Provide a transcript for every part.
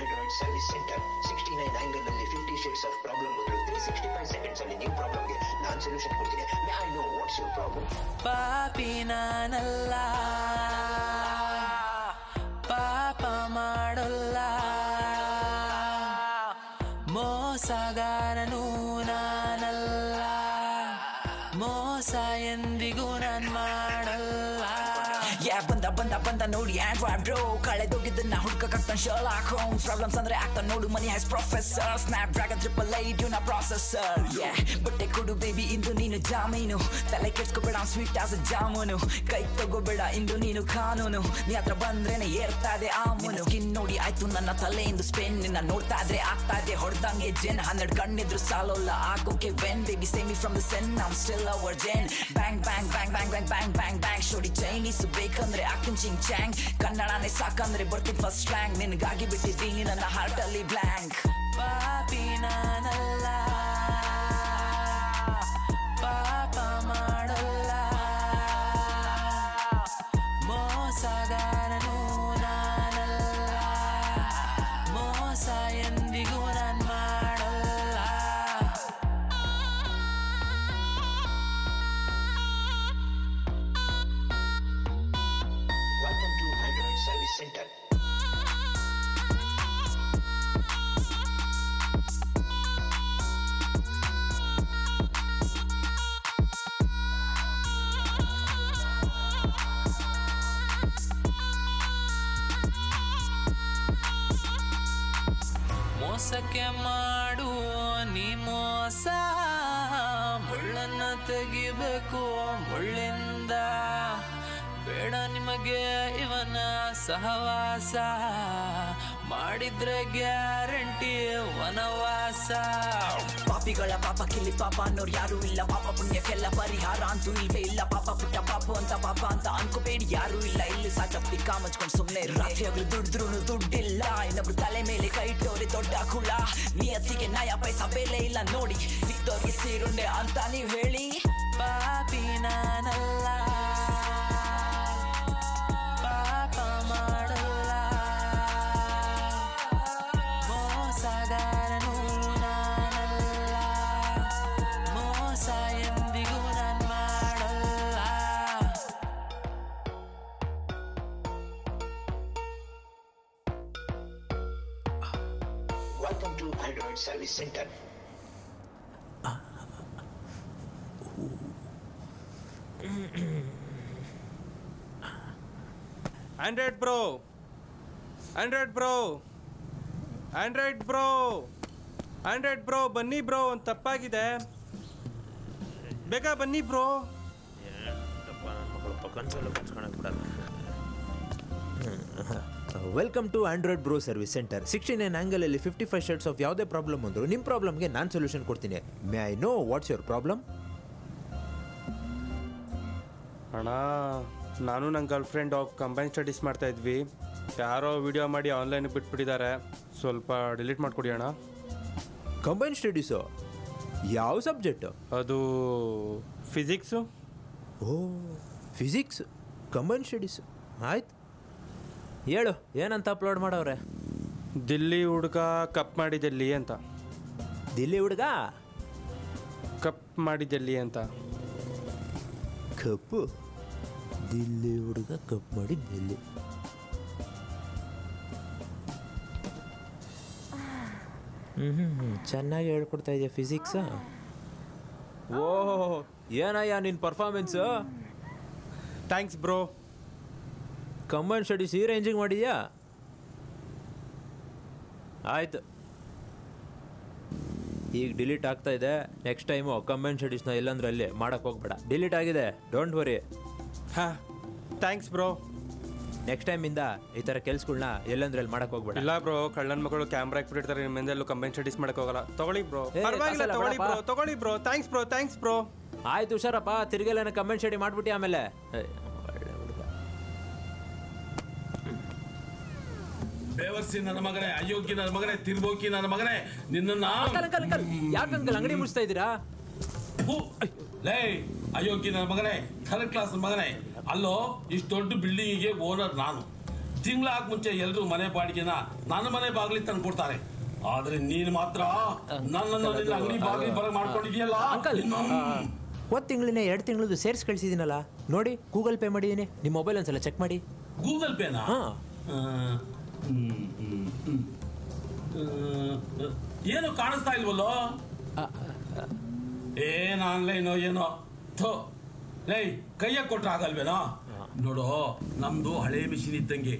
Android Service Center. 69 angle ನಲ್ಲಿ 50 shades of problem ಮೊದಲು 365 seconds ಅಲ್ಲಿ ನೀವು ಪ್ರಾಬ್ಲಮ್ಗೆ ನಾನು ಸೊಲ್ಯೂಷನ್ ಕೊಡ್ತೀನಿ. May I know what's your problem? ಪಾಪಿ ನಾನಲ್ಲ, ಪಾಪ ಮಾಡೋಲ್ಲ, ಮೋಸಗಾರನು ನಾನಲ್ಲ, ಮೋಸ ಎಂದಿಗೂ ನಾನ್ ಮಾಡಲ್ಲ. ಬಂದ ನೋಡಿ ಆಂಡ್ರಾಯ್ಡ್ ಬ್ರೋ, ಕಳೆದೋಗಿದ್ದನ್ನ ಹುಡ್ಕಕ್ಕಾಗ್ತಾನೆ ಶರ್ಲಾಕ್ ಹೋಮ್ಸ್. ಪ್ರಾಬ್ಲಮ್ಸ್ ಅಂದ್ರೆ ಆಗ್ತಾನೆ ನೋಡು money heist professor, Snapdragon 888 ನ ಪ್ರಾಸೆಸರ್. ಬಟ್ಟೆ ಕೊಡು ಬೇಬಿ ಇಂದು ನೀನು ಜಾಮೀನು, ತಲೆ ಕೆಡ್ಸ್ಕೊಬೇಡ ಸ್ವೀಟ್ ಆಸ್ ಜಾಮೂನು, ಕೈ ತಗೋಬೇಡ ಇಂದು ನೀನು ಕಾನೂನು, ನೀ ಹತ್ರ ಬಂದ್ರೇನೆ ಏರ್ತಾ ಇದೆ ಆಮೂನು. ಸ್ಕಿನ್ ನೋಡಿ ಆಯ್ತು ನನ್ನ ತಲೆಯಿಂದ ಸ್ಪೆನ್, ನಿನ್ನ ನೋಡ್ತಾ ಇದ್ರೆ ಆಗ್ತಾ ಇದೆ ಹೊಡ್ದಂಗೆ ಜೆನ್. 12 ಕಣ್ಣಿದ್ರು ಸಾಲೋಲ್ಲ ಆಗೋಕೆ when, baby save me from the sin, I'm still a virgin. Bang bang bang bang bang bang bang bang ಶೋಡಿ ಚೈನೀಸ್ ಬೇಕಂದ್ರೆ ಆಕ್ಟಿನ್ ಚಿಂಗ್ ಚಾಂಗ್, ಕನ್ನಡನೇ ಸಾಕಂದ್ರೆ ಬರ್ತೀನಿ ಫಸ್ಟ್ ಸ್ಲ್ಯಾಂಗ್. ನಿನಗಾಗಿ ಬಿಟ್ಟಿದ್ದೀನಿ ನನ್ನ ಹಾರ್ಟ್ ಅಲ್ಲಿ ಬ್ಲ್ಯಾಂಕ್. ಪಾಪಿ ನಾನಲ್ಲ, ಪಾಪ ಮಾಡೋಲ್ಲ, ಮೋಸಗಾರನು ನಾನಲ್ಲ, ಮೋಸ ಎಂದಿಗೂ ನಾನ್ ಮಾಡಲ್ಲ. Welcome to Android Service Center. ಮೋಸಕ್ಕೆ ಮಾಡು ನೀ ಮೋಸ, ಮುಳ್ಳನ್ನ ತೆಗಿಬೇಕು ಮುಳ್ಳಿಂದ, ಬೇಡ ನಿಮಗೆ ಇವನ ಸಹವಾಸ, ಮಾಡಿದ್ರೆ ಗ್ಯಾರಂಟಿ ವನವಾಸ. ಪಾಪಿಗಳ ಪಾಪ ಕಿಲ್ಲಿ ಪಾಪ ಅನ್ನೋರು ಯಾರು ಇಲ್ಲ, ಪಾಪ ಪುಣ್ಯಕ್ಕೆಲ್ಲ ಪರಿಹಾರ ಅಂತೂ ಇಲ್ವೇ ಇಲ್ಲ. ಪಾಪ ಪುಟ್ಟ ಪಾಪ ಅಂತ ಪಾಪ ಅಂತ ಅನ್ಕೋಬೇಡಿ ಯಾರು ಇಲ್ಲ ಇಲ್ಲಿ. ಸಾಕಪ್ಪ ಕಾಮಚ್ಕೊಂಡು ಸುಮ್ಮನೆ ರಾತ್ರಿಯಾಗ್ಲೂ ದುಡಿದ್ರು ದುಡ್ಡಿಲ್ಲ, ಇನ್ನೊಬ್ರು ತಲೆ ಮೇಲೆ ಕೈ ಇಟ್ಟೋರೆ ದೊಡ್ಡ ಕುಳ. ನಿಯತ್ತಿಗೆ ನಯ ಪೈಸಾ ಬೆಲೆ ಇಲ್ಲ ನೋಡಿ, ಸಿಕ್ತೋರ್ಗೆ ಸೀರುಂಡೆ ಅಂತ ನೀವ್ ಹೇಳಿ. ಪಾಪಿ ನಾನಲ್ಲ, ಪಾಪ ಮಾಡಲ್ಲ, ಮೋಸಗಾರನು ನಾನಲ್ಲ, ಮೋಸ ಎಂದಿಗೂ ನಾನ್ ಮಾಡಲ್ಲ. Welcome to Android Service Center. Android bro, Android bro, Android bro, Android bro ಬನ್ನಿ ಬ್ರೋ, ಒಂದು ತಪ್ಪಾಗಿದೆ, ಬೇಗ ಬನ್ನಿ bro. Welcome to Android bro service centre. 69 ಆ್ಯಂಗಲಲ್ಲಿ 55 ಶೇಡ್ಸ್ ಆಫ್ ಯಾವುದೇ ಪ್ರಾಬ್ಲಮ್ ಅಂದರು ನಿಮ್ಮ ಪ್ರಾಬ್ಲಮ್ಗೆ ನಾನು ಸೊಲ್ಯೂಷನ್ ಕೊಡ್ತೀನಿ. May I know what's your problem? ಅಣ್ಣ, ನಾನು ನನ್ನ ಗರ್ಲ್ ಫ್ರೆಂಡ್ ಕಂಬೈನ್ ಸ್ಟಡೀಸ್ ಮಾಡ್ತಾ ಇದ್ವಿ, ಯಾರೋ ವಿಡಿಯೋ ಮಾಡಿ ಆನ್ಲೈನ್ ಬಿಟ್ಬಿಟ್ಟಿದ್ದಾರೆ, ಸ್ವಲ್ಪ ಡಿಲೀಟ್ ಮಾಡಿಕೊಡಿ ಅಣ್ಣ. ಕಂಬೈನ್ ಸ್ಟಡೀಸು ಯಾವ ಸಬ್ಜೆಕ್ಟು? ಅದು ಫಿಸಿಕ್ಸು. ಓ ಫಿಸಿಕ್ಸ್ ಕಂಬೈನ್ ಸ್ಟಡೀಸು, ಆಯ್ತು ಹೇಳು ಏನಂತ ಅಪ್ಲೋಡ್ ಮಾಡವ್ರೆ? ದಿಲ್ಲಿ ಹುಡುಗ ಕಪ್ ಮಾಡಿದಲ್ಲಿ ಅಂತ. ದಿಲ್ಲಿ ಹುಡುಗ ಕಪ್ ಮಾಡಿದಲ್ಲಿ ಅಂತ. ಕಪ್ಪು ದಿಲ್ಲಿ ಹುಡುಗ ಕಪ್ ಮಾಡಿ ದಿಲ್ಲಿ. ಚೆನ್ನಾಗಿ ಹೇಳ್ಕೊಡ್ತಾ ಇದೆಯಾ ಫಿಸಿಕ್ಸ್? ಓಹ್ ಏನಯ್ಯ ನಿನ್ನ performance? Thanks bro. Combine studies ಈ ರೇಂಜಿಗೆ ಮಾಡಿದ್ಯಾ? ಆಯಿತು, ಈಗ ಡಿಲೀಟ್ ಆಗ್ತಾ ಇದೆ. ನೆಕ್ಸ್ಟ್ ಟೈಮು ಕಂಬೈನ್ ಸ್ಟಡೀಸ್ನ ಎಲ್ಲಂದ್ರೆ ಅಲ್ಲಿ ಮಾಡೋಕ್ಕೆ ಹೋಗ್ಬೇಡ. ಡಿಲೀಟ್ ಆಗಿದೆ, ಡೋಂಟ್ ವರಿ. ಹಾಂ ಥ್ಯಾಂಕ್ಸ್ ಬ್ರೋ. ನೆಕ್ಸ್ಟ್ ಟೈಮಿಂದ ಈ ಥರ ಕೆಲ್ಸಗಳನ್ನ ಎಲ್ಲಂದ್ರೆ ಅಲ್ಲಿ ಮಾಡಕ್ಕೆ ಹೋಗ್ಬೇಡ. ಇಲ್ಲ ಬ್ರೋ, ಕಳ್ಳನ ಮಕ್ಕಳು ಕ್ಯಾಮ್ರಾ ಇಟ್ಬಿಟ್ಟಿರ್ತಾರೆ, ನಿಮ್ಮಿಂದೆಲ್ಲೂ ಕಂಬೈನ್ ಸ್ಟಡೀಸ್ ಮಾಡಕ್ಕೆ ಹೋಗಲ್ಲ. ತಗೊಳ್ಳಿ ಬ್ರೋ, ಪರವಾಗಿಲ್ಲ, ತಗೊಳ್ಳಿ ಬ್ರೋ, ತಗೊಳ್ಳಿ bro. Thanks bro, thanks bro. ಆಯ್ತು ಹುಷಾರಪ್ಪ, ತಿರ್ಗೆಲ್ಲ ಕಂಬೈನ್ ಸ್ಟಡಿ ಮಾಡ್ಬಿಟ್ಟು ಆಮೇಲೆ. ಬೇವರ್ಸಿ ನನ್ನ ಮಗನೇ, ಅಯೋಗ್ಯ ನನ್ನ ಮಗನೇ, ತಿರ್ಬೋಕಿ ನನ್ನ ಮಗನೇ, ನಿನ್ನ ಯಾಕಂಕಲ್ ಅಂಗಡಿ ಮುಗಿಸ್ತಾ ಇದ್ದೀರಾ? ಲೇ ಅಯೋಗ್ಯ ನನ್ನ ಮಗನೇ, ಥರ್ಡ್ ಕ್ಲಾಸ್ ಮಗನೇ. ಅಲ್ಲೋ ಇಷ್ಟು ದೊಡ್ಡ ಬಿಲ್ಡಿಂಗಿಗೆ ಓನರ್ ನಾನು, ತಿಂಗಳಾಗ ಮುಂಚೆ ಎಲ್ಲರೂ ಮನೆ ಬಾಡಿಗೆನ ನನ್ನ ಮನೆ ಬಾಗಿಲಿ ತಂದು ಕೊಡ್ತಾರೆ. ಆದ್ರೆ ನೀನು ಮಾತ್ರ ನನ್ನನ್ನು ಅಂಗಡಿ ಬಾಗಿಲಿ ಬರ ಮಾಡ್ಕೊಂಡಿದ್ಯಲ್ಲ. ಅಂಕಲ್ ಹೋದ್ ತಿಂಗಳಿನ 2 ತಿಂಗಳದ್ದು ಸೇರ್ಸ್ ಕಳಿಸಿದ್ದೀನಲ್ಲ ನೋಡಿ, ಗೂಗಲ್ ಪೇ ಮಾಡಿದ್ದೀನಿ. ನಿಮ್ಮ ಮೊಬೈಲ್ ಒಂದ್ಸಲ ಚೆಕ್ ಮಾಡಿ. ಗೂಗಲ್ ಪೇನಾ? ಏನು ಕಾಣಿಸ್ತಾ ಇಲ್ವಲ್ಲೋ? ಏನ್ ಆನ್ಲೈನ್ ಏನೋ ಲೈ ಕೈಯಾಗ ಕೊಟ್ರೆ ಆಗಲ್ವೇನೋ? ನೋಡೋ, ನಮ್ದು ಹಳೆ ಮಿಷಿನ್ ಇದ್ದಂಗೆ,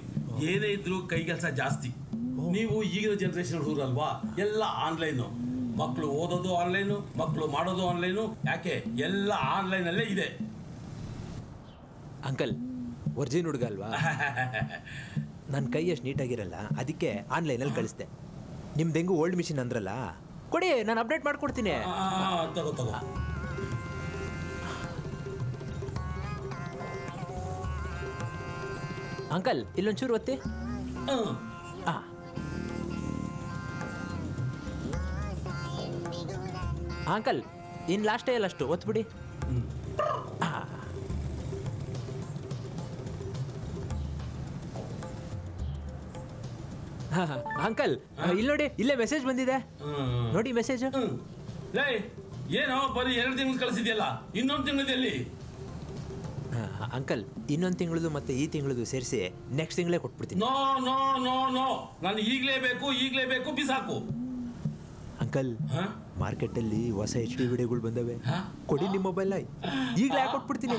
ಏನೇ ಇದ್ರು ಕೈ ಕೆಲಸ ಜಾಸ್ತಿ. ನೀವು ಈಗಿನ ಜನರೇಷನ್ ಹುಡುಗರಲ್ವಾ, ಎಲ್ಲ ಆನ್ಲೈನು. ಮಕ್ಕಳು ಓದೋದು ಆನ್ಲೈನು, ಮಕ್ಕಳು ಮಾಡೋದು ಆನ್ಲೈನು. ಯಾಕೆ ಎಲ್ಲ ಆನ್ಲೈನ್ ಅಲ್ಲೇ ಇದೆ. ಅಂಕಲ್ ಒರ್ಜಿನ್ ಹುಡುಗ ಅಲ್ವಾ, ನನ್ನ ಕೈ ಅಷ್ಟು ನೀಟಾಗಿರಲ್ಲ, ಅದಕ್ಕೆ ಆನ್ಲೈನಲ್ಲಿ ಕಳಿಸ್ದೆ. ನಿಮ್ದು ಹೆಂಗು ಓಲ್ಡ್ ಮಿಷಿನ್ ಅಂದ್ರಲ್ಲ, ಕೊಡಿ ನಾನು ಅಪ್ಡೇಟ್ ಮಾಡ್ಕೊಡ್ತೀನಿ. ತಗೋ ತಗೋ. ಅಂಕಲ್ ಇಲ್ಲೊಂಚೂರು ಒತ್ತಿ. ಅಂಕಲ್ ಇನ್ ಲಾಸ್ಟ್ ಎಲ್ಲ ಅಷ್ಟು ಒತ್ಬಿಡಿ. ಅಂಕಲ್ ಇಲ್ಲಿ ನೋಡಿ, ಇಲ್ಲೇ ಮೆಸೇಜ್ ಬಂದಿದೆ ನೋಡಿ. ಮೆಸೇಜ್ ಏನೋ ಬರೀ 2 ತಿಂಗಳು ಕಳಿಸಿದ್ಯಲ್ಲ, ಇನ್ನೊಂದು ತಿಂಗಳಲ್ಲಿ. ಅಂಕಲ್ ಇನ್ನೊಂದು ತಿಂಗಳದು ಮತ್ತೆ ಈ ತಿಂಗಳದು ಸೇರಿಸಿ ನೆಕ್ಸ್ಟ್ ತಿಂಗಳೇ ಕೊಟ್ಬಿಡ್ತೀನಿ. ನೋ ನೋ ನೋ ನೋ, ನಾನು ಈಗಲೇ ಬೇಕು ಬಿಸಾಕು. ಅಂಕಲ್ ಮಾರ್ಕೆಟಲ್ಲಿ ಹೊಸ HD ವಿಡಿಯೋಗಳು ಬಂದವೆ, ಕೊಡಿ ನಿಮ್ಮ ಮೊಬೈಲ್ ಈಗಲೇ ಕೊಟ್ಬಿಡ್ತೀನಿ.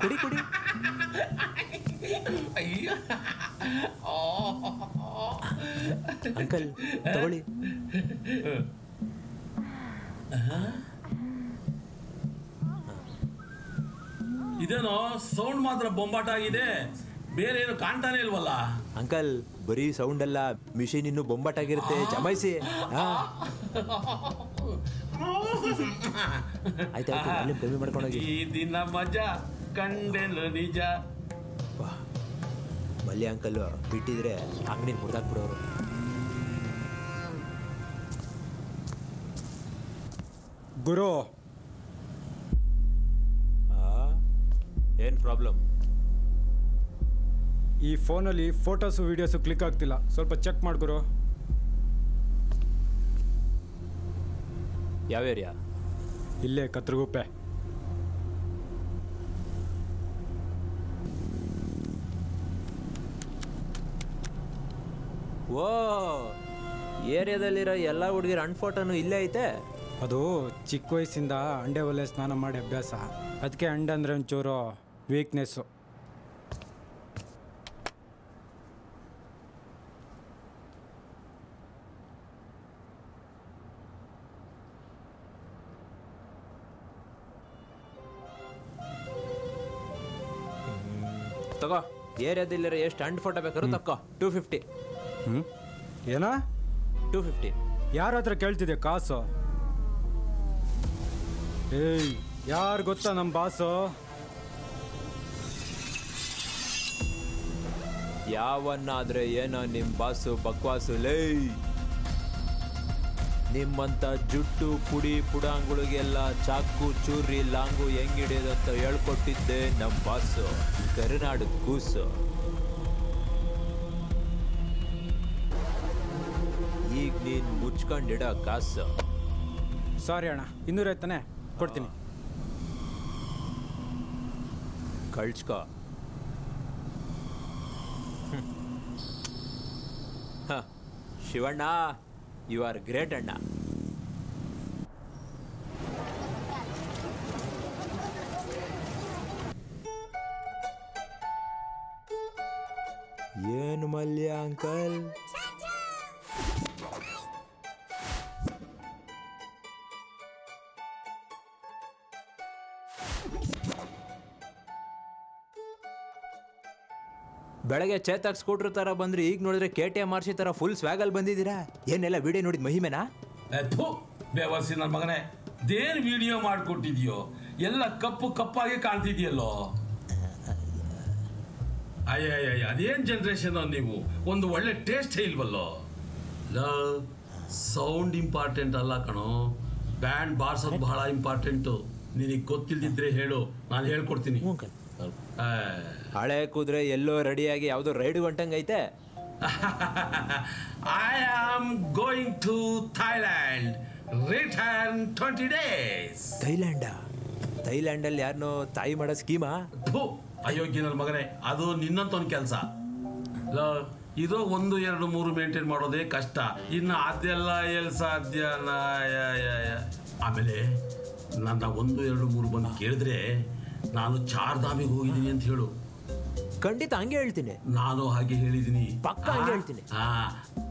ಕೊಡಿ ಕೊಡಿ. ಅಂಕಲ್ ತಗೊಳ್ಳಿ. ಇದೇನೋ ಸೌಂಡ್ ಮಾತ್ರ ಬೊಂಬಾಟ ಆಗಿದೆ, ಬೇರೆ ಏನು ಕಾಣ್ತಾನೆ ಇಲ್ವಲ್ಲ. ಅಂಕಲ್ ಬರೀ ಸೌಂಡ್ ಅಲ್ಲ, ಮಿಷಿನ್ ಇನ್ನು ಬೊಂಬಾಟಾಗಿರುತ್ತೆ, ಜಮಾಯಿಸಿ. ಆಯ್ತಾಯ್ತು, ಅಲ್ಲಿ ಕಮ್ಮಿ ಮಾಡ್ಕೊಂಡೋಗಿ. ಈ ದಿನ ಮಜಾ ಕಂಡೆಲು ನಿಜ. ಮಲ್ಲಿ ಅಂಕಲ್ ಬಿಟ್ಟಿದ್ರೆ ಅಂಗಡಿ ಮುರಿದಾಕ್ಬಿಡೋರು. ಗುರು ಏನು ಪ್ರಾಬ್ಲಮ್? ಈ ಫೋನಲ್ಲಿ ಫೋಟೋಸು ವಿಡಿಯೋಸು ಕ್ಲಿಕ್ ಆಗ್ತಿಲ್ಲ, ಸ್ವಲ್ಪ ಚೆಕ್ ಮಾಡಿ ಗುರು. ಯಾವ ಏರಿಯಾ? ಇಲ್ಲೇ ಕತ್ರಗುಪ್ಪೆ. ಓ, ಏರಿಯಾದಲ್ಲಿರೋ ಎಲ್ಲ ಹುಡುಗಿರ ಹಣ್ಣು ಫೋಟೋನು ಇಲ್ಲೇ ಐತೆ. ಅದು ಚಿಕ್ಕ ವಯಸ್ಸಿಂದ ಅಂಡೆ ಒಲೆ ಸ್ನಾನ ಮಾಡಿ ಅಭ್ಯಾಸ, ಅದಕ್ಕೆ ಅಂಡೆ ಅಂದರೆ ಒಂಚೂರು ವೀಕ್ನೆಸ್ಸು. ತಗೋ, ಏರಿಯಾದಲ್ಲಿರೋ ಎಷ್ಟು ಹಣ್ಣು ಫೋಟೋ ಬೇಕಾದ್ರೂ ತಕ್ಕೋ. 250. ಏನೋ 250. ಯಾರ ಹತ್ರ ಕೇಳ್ತಿದ್ದೆ ಕಾಸು? ಏಯ್, ಯಾರು ಗೊತ್ತಾ ನಮ್ಮ ಬಾಸು? ಯಾವನ್ನಾದ್ರೆ ಏನೋ ನಿಮ್ಮ ಬಾಸು ಬಕ್ವಾಸು ಲೈ. ನಿಮ್ಮಂತ ಜುಟ್ಟು ಪುಡಿ ಪುಡಾಂಗುಳಿಗೆಲ್ಲ ಚಾಕು ಚೂರಿ ಲಾಂಗು ಹೆಂಗಿಡಿಯೋದಂತ ಹೇಳ್ಕೊಟ್ಟಿದ್ದೆ ನಮ್ಮ ಬಾಸು, ಕರುನಾಡು ಕೂಸು. ಈಗ ನೀನು ಮುಚ್ಕೊಂಡಿಡೋ ಕಾಸು. ಸಾರಿ ಅಣ್ಣ, 200 ಆಯ್ತಾನೆ, ಕೊಡ್ತೀನಿ. ಕಳ್ಸ್ಕೊ. ಶಿವಣ್ಣ, ಯು ಆರ್ ಗ್ರೇಟ್ ಅಣ್ಣ. ಏನು ಮಲ್ಯ ಅಂಕಲ್? ಬೆಳಗ್ಗೆ ಚೇತಕ್ ಸ್ಕೂಟ್ರ್ ತರ ಬಂದ್ರೆ ಈಗ ನೋಡಿದ್ರೆ KTM RC ತರ ಫುಲ್ ಸ್ವ್ಯಾಗಲ್ ಬಂದಿದ್ದೀರಾ. ಏನೆಲ್ಲ ವಿಡಿಯೋ ನೋಡಿದ್ ಮಹಿಮೆನಾ? ಬೇವರ್ಸಿ ನನ್ನ ಮಗನೇ, ದೇನ್ ವಿಡಿಯೋ ಮಾಡ್ಕೊಟ್ಟಿದ್ಯೋ, ಎಲ್ಲ ಕಪ್ಪು ಕಪ್ಪಾಗಿ ಕಾಣ್ತಿದ್ಯಲ್ಲೋ. ಅಯ್ಯ ಅದೇನ್ ಜನರೇಷನ್ ನೀವು, ಒಂದು ಒಳ್ಳೆ ಟೇಸ್ಟ್ ಇಲ್ವಲ್ಲೋ. ಸೌಂಡ್ ಇಂಪಾರ್ಟೆಂಟ್ ಅಲ್ಲ ಕಣೋ, ಬ್ಯಾಂಡ್ ಬಾರ್ಸೋದು ಬಹಳ ಇಂಪಾರ್ಟೆಂಟು. ನಿನಗೆ ಗೊತ್ತಿಲ್ದಿದ್ರೆ ಹೇಳು, ನಾನು ಹೇಳ್ಕೊಡ್ತೀನಿ. ಹಳೆ ಕುದುರೆ ಎಲ್ಲೋ ರೆಡಿಯಾಗಿ ಯಾವುದೋ ರೈಡ್ ಹೊಂಟಂಗೈತೆ. I am going to Thailand. Return 20 days. ಥೈಲ್ಯಾಂಡಲ್ಲಿ ಯಾರನ್ನೋ ತಾಯಿ ಮಾಡೋ ಸ್ಕೀಮಾ? ಅಯೋಗ್ಯನ ಮಗನೇ, ಅದು ನಿನ್ನಂತ ಕೆಲಸ. ಇದು 1, 2, 3 ಮೇಂಟೈನ್ ಮಾಡೋದೇ ಕಷ್ಟ. ಇನ್ನು ಅದೆಲ್ಲ ಎಲ್ಲಿ ಸಾಧ್ಯ? ಆಮೇಲೆ ನನ್ನ 1, 2, 3 ಬಂದು ಕೇಳಿದ್ರೆ ನಾನು ಚಾರ್ಧಾಮಿಗೆ ಹೋಗಿದ್ದೀನಿ ಅಂತ ಹೇಳು. ಖಂಡಿತ ಹಂಗೆ ಹೇಳ್ತೀನಿ. ನಾನು ಹಾಗೆ ಹೇಳಿದ್ದೀನಿ. ಪಕ್ಕ ಹಂಗೆ ಹೇಳ್ತೀನಿ.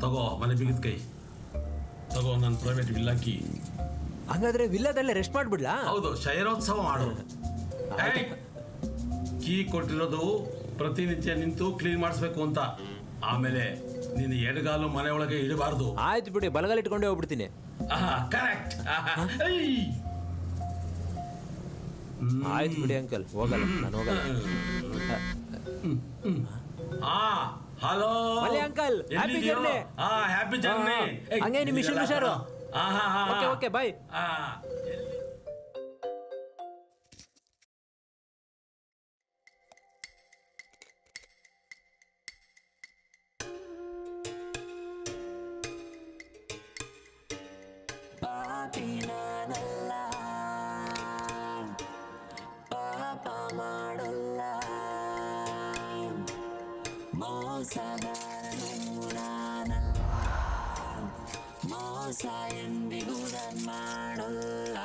ತಗೋ ಮನೆ ಬಿಗಿದ ಕೈ ತಗೋ, ನನ್ನ ಪ್ರೈವೇಟ್ ವಿಲ್ಲಾಕಿ. ಹಂಗಾದ್ರೆ ವಿಲ್ಲಾದಲ್ಲೇ ರೆಸ್ಟ್ ಮಾಡ್ಬಿಡ್ಲಾ? ಹೌದು, ಶಯರೋತ್ಸವ ಮಾಡು. ಕೀ ಕೊಟ್ಟಿರೋದು ಪ್ರತಿನಿತ್ಯ ನಿಂತು ಕ್ಲೀನ್ ಮಾಡಿಸ್ಬೇಕು ಅಂತ. ಆಮೇಲೆ ನಿನ್ನ ಎಡಗಾಲು ಮನೆ ಒಳಗೆ ಇಡಬಾರ್ದು. ಆಯ್ತು ಬಿಡಿ, ಬಲಗಾಲ ಇಟ್ಕೊಂಡೇ ಹೋಗ್ಬಿಡ್ತೀನಿ. ಕರೆಕ್ಟ್. ಆಯ್ತು ಬಿಡಿ ಅಂಕಲ್, ಹೋಗಲ್ಲ, ನಾನು ಹೋಗಲ್ಲ. Hello uncle, happy journey. Happy journey. ಹಂಗೆ ನಿಮ್ಮ ಮಿಷನ್ ಹುಷಾರು. Okay bye. ಮೋಸ ಎಂದಿಗೂ ನಾನು ಮಾಡಲ್ಲ.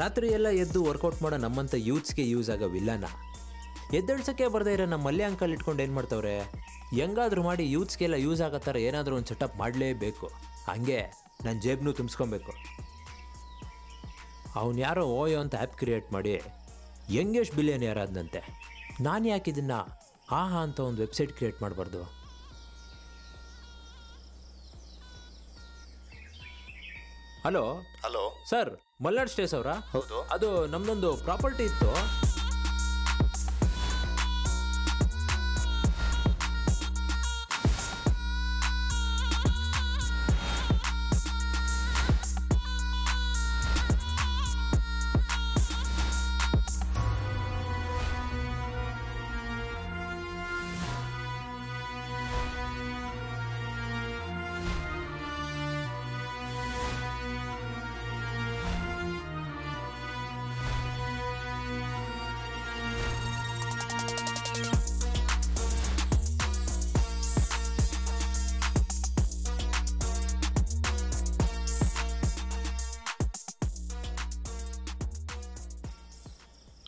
ರಾತ್ರಿ ಎಲ್ಲ ಎದ್ದು ವರ್ಕೌಟ್ ಮಾಡೋ ನಮ್ಮಂಥ ಯೂತ್ಸ್ಗೆ ಯೂಸ್ ಆಗೋ ವಿಲ್ಲನ ಎದ್ದಳ್ಸಕ್ಕೆ ಬರದೇ ಇರೋ ನಮ್ಮ ಮಲ್ಯ ಅಂಕಲ್ ಇಟ್ಕೊಂಡು ಏನು ಮಾಡ್ತವ್ರೆ? ಹೆಂಗಾದ್ರೂ ಮಾಡಿ ಯೂತ್ಸ್ಗೆಲ್ಲ ಯೂಸ್ ಆಗೋ ಥರ ಏನಾದರೂ ಒಂದು ಸೆಟಪ್ ಮಾಡಲೇಬೇಕು. ಹಂಗೆ ನನ್ನ ಜೇಬ್ನೂ ತುಂಬಿಸ್ಕೊಬೇಕು. ಅವನು ಯಾರೋ ಓಯೋ ಅಂತ ಆ್ಯಪ್ ಕ್ರಿಯೇಟ್ ಮಾಡಿ ಯಂಗೆಸ್ಟ್ ಬಿಲಿಯನಿಯರ್ ಆದಂತೆ. ನಾನು ಯಾಕೆ ಇದನ್ನು ಆಹಾ ಅಂತ ಒಂದು ವೆಬ್ಸೈಟ್ ಕ್ರಿಯೇಟ್ ಮಾಡಬಾರ್ದು? ಹಲೋ ಸರ್, ಮಲ್ನಾಡ್ ಸ್ಟೇಸ್ ಅವರಾ? ಹೌದು. ಅದು ನಮ್ದೊಂದು ಪ್ರಾಪರ್ಟಿ ಇತ್ತು.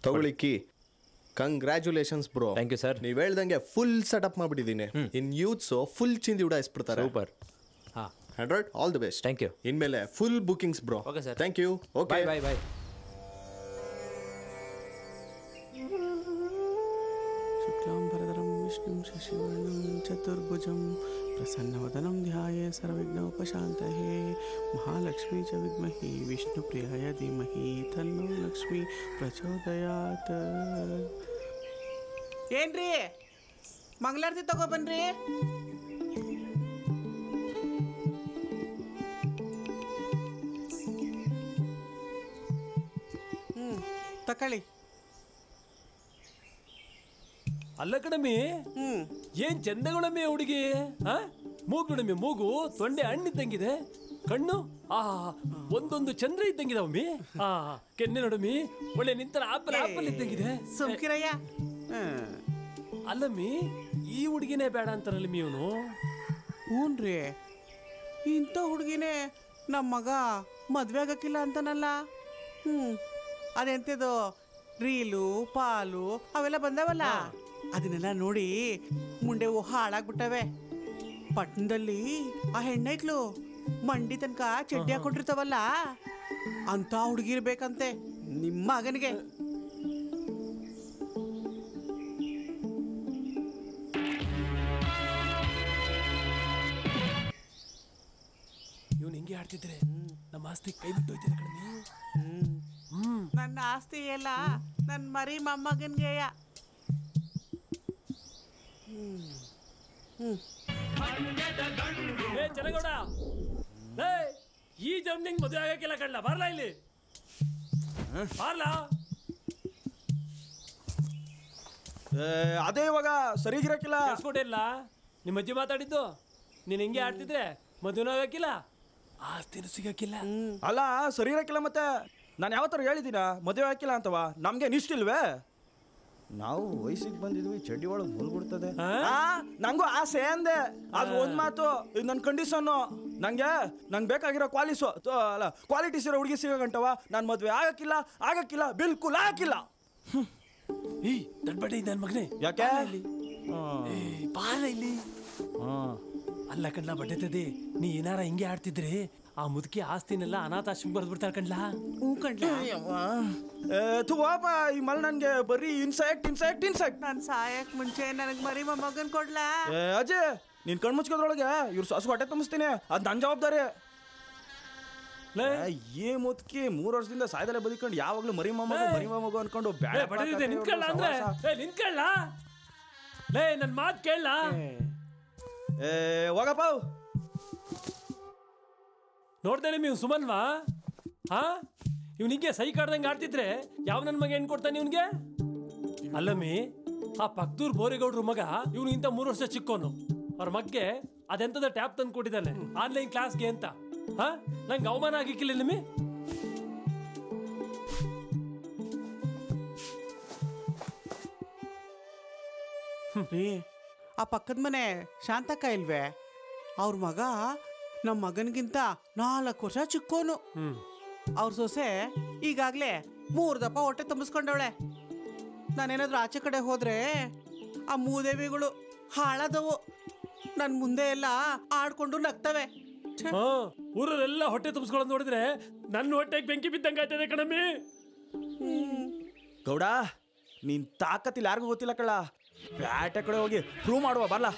ತಗೊಳ್ಳಿಕ್ಕಿ. Congratulations bro. Thank you sir. ನೀವು ಹೇಳ್ದಂಗೆ ಫುಲ್ ಸೆಟಪ್ ಮಾಡಿಬಿಟ್ಟಿದ್ದೀನಿ. ಇನ್ ಯೂತ್ಸು ಫುಲ್ ಚಿಂದಿ ಉಡಾಯಿಸ್ಬಿಡ್ತಾರೆ. ಸೂಪರ್. ಹಾಂ, 100 all the best. Thank you. ಇನ್ಮೇಲೆ full bookings bro. Okay sir. Thank you. Okay, bye bye bye. ಶುಕ್ಲಾಂಬರಧರಂ ವಿಷ್ಣುಂ ಶಶಿವರ್ಣಂ ಚತುರ್ಭುಜಂ ಪ್ರಸನ್ನವದನಂ ಧ್ಯಾಯೇ ಸರ್ವವಿಘ್ನೋಪಶಾಂತಯೇ ಮಹಾಲಕ್ಷ್ಮೀ ಚ ವಿದ್ಮಹಿ ವಿಷ್ಣುಪ್ರಿಯಾಯ ಧೀಮಹಿ ತನ್ನೋ ಲಕ್ಷ್ಮೀ ಪ್ರಚೋದಯಾತ್. ಏನ್ರಿ ಮಂಗಳಾರತಿ ತಗೊಬನ್ರಿ. ತಕೊಳ್ಳಿ. ಅಲ್ಲ ಕಣಮಿ, ಏನ್ ಚಂದಗಳಮ್ಮಿ ಹುಡುಗಿ. ಮೂಗು ನೋಡಮ್ಮಿ, ಮೂಗು ತೊಂಡೆ ಹಣ್ಣಿದ್ದಂಗಿದೆ, ಕಣ್ಣು ಒಂದೊಂದು ಚಂದ್ರ ಇದ್ದಂಗಿದವಮ್ಮಿ. ಕೆನ್ನೆ ನೋಡಮ್ಮಿ, ಒಳ್ಳೆ ನಿಂತರ ಆಪಲ್ ಆಪಲ್ ಇದ್ದಂಗಿದೆ. ಸುಮ್ಕಿರಯ್ಯ. ಅಲ್ಲಮ್ಮಿ, ಈ ಹುಡುಗಿನೇ ಬೇಡ ಅಂತಾರಲ್ಲಮ್ಮಿ ಇವನು. ಹ್ಞೂನ್ರಿ, ಇಂಥ ಹುಡುಗಿನೇ ನಮ್ಮ ಮಗ ಮದ್ವೆ ಆಗಕ್ಕಿಲ್ಲ ಅಂತಾನಲ್ಲ. ಅದೆಂತದು ರೀಲು ಪಾಲು ಅವೆಲ್ಲ ಬಂದವಲ್ಲ, ಅದನ್ನೆಲ್ಲ ನೋಡಿ ಮುಂಡೆ ಹಾಳಾಗ್ಬಿಟ್ಟವೆ. ಪಟ್ಟಣದಲ್ಲಿ ಆ ಹೆಣ್ಣೈಕ್ಳು ಮಂಡಿ ತನಕ ಚಡ್ಡಿ ಹಾಕೊಂಡಿರ್ತಾವಲ್ಲ ಅಂತ ಹುಡುಗಿರ್ಬೇಕಂತೆ ನಿಮ್ಮ ಮಗನಿಗೆ. ಇವ್ನು ಹಿಂಗೆ ಆಡ್ತಿದ್ರೆ ನಮ್ಮ ಆಸ್ತಿ ಕೈ ಬಿಟ್ಟು ಹೋಯ್ತಿದೆ ಕಡಿಮೆ. ನನ್ನ ಆಸ್ತಿ ಎಲ್ಲ ನನ್ನ ಮರಿ ಮೊಮ್ಮಗನ್ಗೆಯ. ಏ ಚನಗೌಡ, ಈ ಜಮ್ನಿಂಗ್ ಮದುವೆ ಆಗಕ್ಕಿಲ್ಲ ಕಣ್ಣ, ಬಾರ್ಲಾ ಇಲ್ಲಿ ಬಾರ್ಲಾ. ಅದೇ ಇವಾಗ ಸರಿಗಿರಕ್ಕಿಲ್ಲ. ಕೆಲ್ಸ್ಕೊಂಡಿಲ್ಲ ನಿಮ್ಮ ಅಜ್ಜಿ ಮಾತಾಡಿದ್ದು. ನೀನ್ ಹಿಂಗೆ ಆಡ್ತಿದ್ರೆ ಮದುವೆ ಆಗಕ್ಕಿಲ್ಲ, ಆಸ್ತಿನೂ ಸಿಗಕ್ಕಿಲ್ಲ. ಅಲ್ಲ ಸರಿ ಇರಕ್ಕಿಲ್ಲ. ಮತ್ತೆ ನಾನು ಯಾವತ್ತಾರು ಹೇಳಿದ್ದೀನ ಮದುವೆ ಹಾಕಿಲ್ಲ ಅಂತವ? ನಮ್ಗೆ ನಿಷ್ಟಿಲ್ವೇ? ನಾವು ವಯಸ್ಸಿಗೆ ಬಂದಿದ್ವಿ, ಚಡ್ಡಿ ಒಳಗೆ ಮುಲ್ಗುಡ್ತದೆ. ನಂಗೂ ಆಸೆ ಅಂದೆ, ಅದು ಒಂದ್ ಮಾತು. ಇದು ನನ್ನ ಕಂಡೀಷನ್ನು. ನಂಗೆ ಬೇಕಾಗಿರೋ ಕ್ವಾಲಿಟೀಸ್ ಇರೋ ಹುಡುಗಿ ಸಿಗಂಟವ ನಾನು ಮದುವೆ ಆಗಕ್ಕಿಲ್ಲ, ಬಿಲ್ಕುಲ್ ಹಾಕಿಲ್ಲ. ಈ ದಡ್ಬಡ್ಡಿ ನನ್ನ ಮಗನೇ, ಯಾಕೆ ಬಾರ ಇಲ್ಲಿ. ಅಲ್ಲ ಕಣ್ಣ ಬಡ್ಡೆತದೆ, ನೀ ಏನಾರ ಹಿಂಗೆ ಆಡ್ತಿದ್ರೆ ಆ ಮುದುಕಿ ಆಸ್ತಿನೆಲ್ಲ ಅನಾಥಾಶ್ರಮ ಬರ್ದ್ಬಿಡ್ತಾರ ಕಣ್ಲ. ಹೂ ಕಣ್ಲ. ಈ ಮಲ್ ನನ್ಗೆ ಬರೀ ಇನ್ಸೆಕ್ಟ್. ನಾನು ಸಾಯಕ್ ಮುಂಚೆ ನನಗ್ ಮರಿ ಮೊಮ್ಮಗನ್ ಕೊಡ್ಲಾ? ಅಜಯ್, ನೀನ್ ಕಣ್ ಮುಚ್ಕೋದ್ರೊಳಗೆ ಇವ್ರು ಸಾಸು ಹೊಟ್ಟೆ ತುಂಬಿಸ್ತೀನಿ, ಅದ್ ನನ್ ಜವಾಬ್ದಾರಿ. ಏ ಮುದ್ಕಿ 3 ವರ್ಷದಿಂದ ಸಾಯ್ದಲ್ಲೇ ಬದುಕೊಂಡು ಯಾವಾಗ್ಲೂ ಮರಿ ಮೊಮ್ಮಗು ಅನ್ಕೊಂಡು ನಿಂತ್ಕೊಳ್ಳ ಅಂದ್ರೆ ನಿಂತ್ಕೊಳ್ಳ. ಲೇ ನನ್ ಮಾತ್ ಕೇಳ. ಹೋಗಪ್ಪ. ನೋಡ್ದೇನೆ ನೀವು ಸುಮನ್ವಾ? ಇವ್ನಿಗೆ ಸೈ ಕಾಡ್ದಂಗೆ ಆಡ್ತಿದ್ರೆ ಯಾವ ನನ್ನ ಮಗ ಹೆಣ್ ಕೊಡ್ತಾನೆ ಇವ್ನಿಗೆ? ಅಲ್ಲಮ್ಮಿ, ಆ ಪಕ್ತೂರ್ ಬೋರೇಗೌಡ್ರ ಮಗ ಇವನು ಇಂತ 3 ವರ್ಷ ಚಿಕ್ಕೋನು. ಅವ್ರ ಮಗ್ಗೆ ಅದೆಂತದ ಟ್ಯಾಪ್ ತಂದು ಕೊಟ್ಟಿದ್ದಾನೆ ಆನ್ಲೈನ್ ಕ್ಲಾಸ್ಗೆ ಅಂತ. ನಂಗೆ ಅವಮಾನ ಆಗಿಕ್ಕಿಲ್ಲ ನಿಮ್ಮಿ? ಆ ಪಕ್ಕದ ಮನೆ ಶಾಂತಕ್ಕ ಇಲ್ವೇ? ಅವ್ರ ಮಗ ನಮ್ಮ ಮಗನಿಗಿಂತ 4 ವರ್ಷ ಚಿಕ್ಕೋನು. ಅವ್ರ ಸೊಸೆ ಈಗಾಗ್ಲೇ 3 ದಪ್ಪ ಹೊಟ್ಟೆ ತುಂಬಿಸ್ಕೊಂಡವಳೆ. ನಾನೇನಾದ್ರೂ ಆಚೆ ಕಡೆ ಹೋದ್ರೆ ಆ ಮೂದೇವಿಗಳು ಹಾಳಾದವು ನನ್ ಮುಂದೆ ಎಲ್ಲ ಆಡ್ಕೊಂಡು ನಗ್ತವೆ. ಊರಲ್ಲೆಲ್ಲ ಹೊಟ್ಟೆ ತುಂಬಿಸ್ಕೊಳ್ಳೋದು ನೋಡಿದ್ರೆ ನನ್ನ ಹೊಟ್ಟೆಗೆ ಬೆಂಕಿ ಬಿದ್ದಂಗೆ ಆಯ್ತದೆ ಕಣಮ್ಮಿ. ಗೌಡ, ನೀನ್ ತಾಕತ್ತಿಲ್ಲ ಯಾರಿಗೂ ಗೊತ್ತಿಲ್ಲ ಕಳ್ಳ. ಬ್ಯಾಟೆ ಕಡೆ ಹೋಗಿ ಪ್ರೂವ್ ಮಾಡುವ ಬರಲ್ಲ.